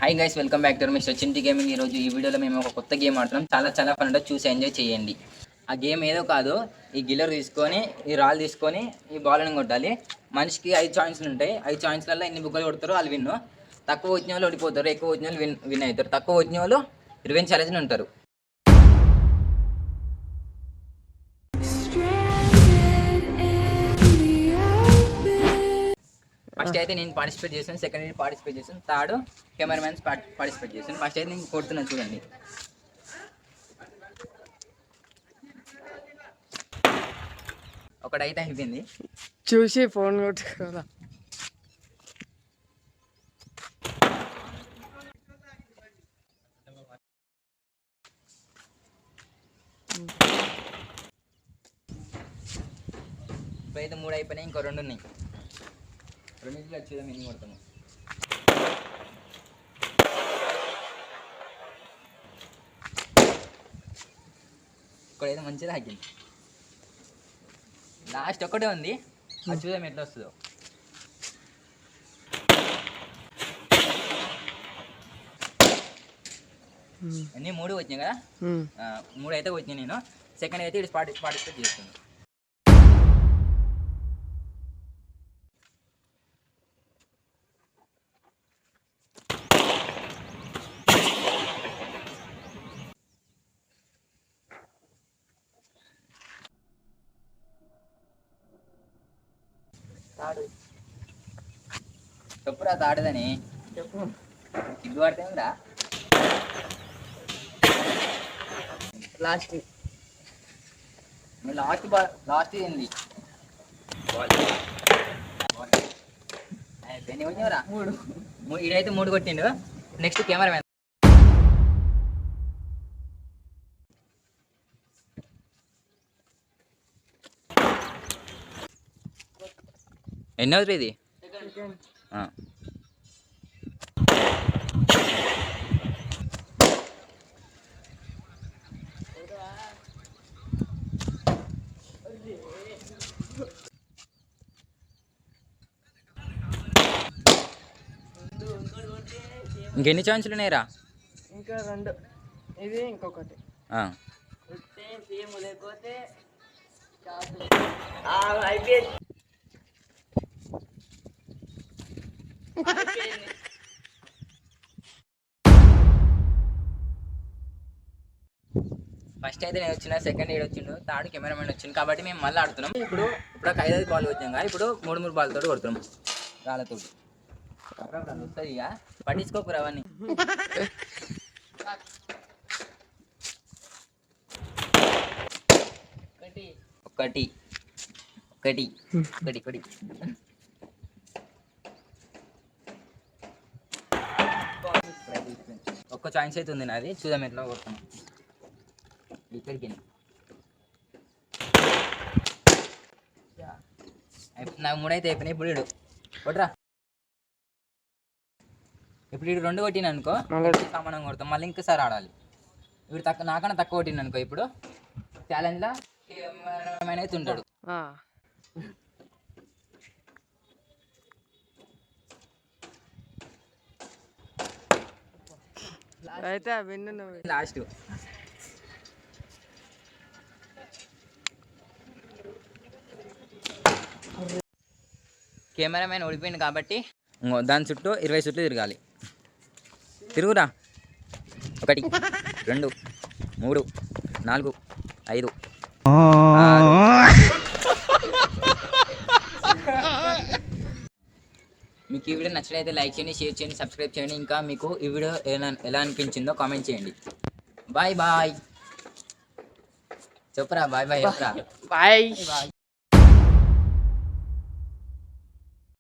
Hi guys, welcome back to mister Chinti gaming. ఈరోజు ఈ వీడియోలో మేము ఒక కొత్త గేమ్ ఆడుతున్నాం. చాలా ఫన్ ఉంటుంది, చూసి ఎంజాయ్ చేయండి. ఆ గేమ్ ఏదో కాదు, ఈ గిల్లర్ తీసుకొని ఈ రాళ్ళు తీసుకొని ఈ బాల్ని కొట్టాలి. మనిషికి 5 ఛాయిస్లు ఉంటాయి. 5 ఛాయిస్లలో ఎన్ని బుగ్గలు కొడతారో వాళ్ళు విన్ను. తక్కువ వచ్చిన వాళ్ళు ఓడిపోతారు, ఎక్కువ వచ్చిన వాళ్ళు విన్ అవుతారు. తక్కువ వచ్చిన వాళ్ళు రివెంజ్ ఛాలెంజ్ ఉంటారు. ఫస్ట్ అయితే నేను పార్టిసిపేట్ చేశాను, సెకండ్ అయితే పార్టిసిపేట్ చేశాను, థర్డ్ కెమెరామెన్స్ పార్టిసిపేట్ చేశాను. ఫస్ట్ అయితే నేను కొడుతున్నాను, చూడండి. ఒకటైతే అయిపోయింది, చూసి ఫోన్ కొట్టుకోవాలా. ఇప్పుడైతే 3 అయిపోయినాయి, ఇంకో 2 ఉన్నాయి. 2 చూద్దాం ఎన్ని కొడతాము. ఇక్కడైతే మంచిగా ఆగింది. లాస్ట్ ఒక్కటే ఉంది, అది చూద్దాం ఎట్లా వస్తుందో. అన్నీ 3 వచ్చినాయి కదా, 3 అయితే వచ్చినాయి. నేను సెకండ్ అయితే ఇది పార్టిసిపేట్ చేస్తున్నాను. చెప్పురా తాడదని, చెప్పు. ఇది పడితేరా లాస్ట్ లాస్ట్ ఏంది ఎన్ని కొట్టినవరా? 3. ఈడైతే 3 కొట్టిండు. Next camera man. ఎన్ని అవుతుంది ఇది? ఇంకెన్ని ఛాన్సులు ఉన్నాయిరా? ఇంకా 2. ఇది ఇంకొకటి. లేకపోతే అయిపోయింది. ఫస్ట్ అయితే నేను వచ్చిన, సెకండ్ ఈడు వచ్చిండు, థర్డ్ కెమెరామెన్ వచ్చిండు. కాబట్టి మేము మళ్ళీ ఆడుతున్నాం. ఇప్పుడు ఒక 5 బాల్ వచ్చాం కదా, ఇప్పుడు 3 బాల్తో కొడుతున్నాం రాళ్ళతో. వస్తుంది ఇక, పట్టించుకోకురా అవన్నీ. ఒకటి ఒకటి ఒకటి ఒకటి ఒక్క ఛాయిస్ అయితే ఉంది నాది, చూద్దాం ఎట్లా కొడుతున్నాం. ఇక్కడికి నాకు 3 అయితే అయిపోయినాయి. ఇప్పుడు ఇడు కొట్రా. ఇప్పుడు ఇడు 2 కొట్టిన అనుకో, సమానం కొడతాం. మళ్ళీ ఇంకోసారి ఆడాలి. ఇప్పుడు నాకన్నా తక్కువ కొట్టిన అనుకో, ఇప్పుడు ఛాలెంజ్లో కెమెరామెన్ అయితే ఉంటాడు. అయితే లాస్ట్ కెమెరామెన్ ఓడిపోయింది కాబట్టి దాని చుట్టూ 20 చుట్టూ తిరగాలి. తిరుగురా. 1 2 3 4 5 మీకు ఈ వీడియో నచ్చినట్లయితే లైక్ చేయండి, షేర్ చేయండి, సబ్స్క్రైబ్ చేయండి. ఇంకా మీకు ఈ వీడియో ఎలా అనిపించిందో కామెంట్ చేయండి. బాయ్ చెప్పురా. Bye bye.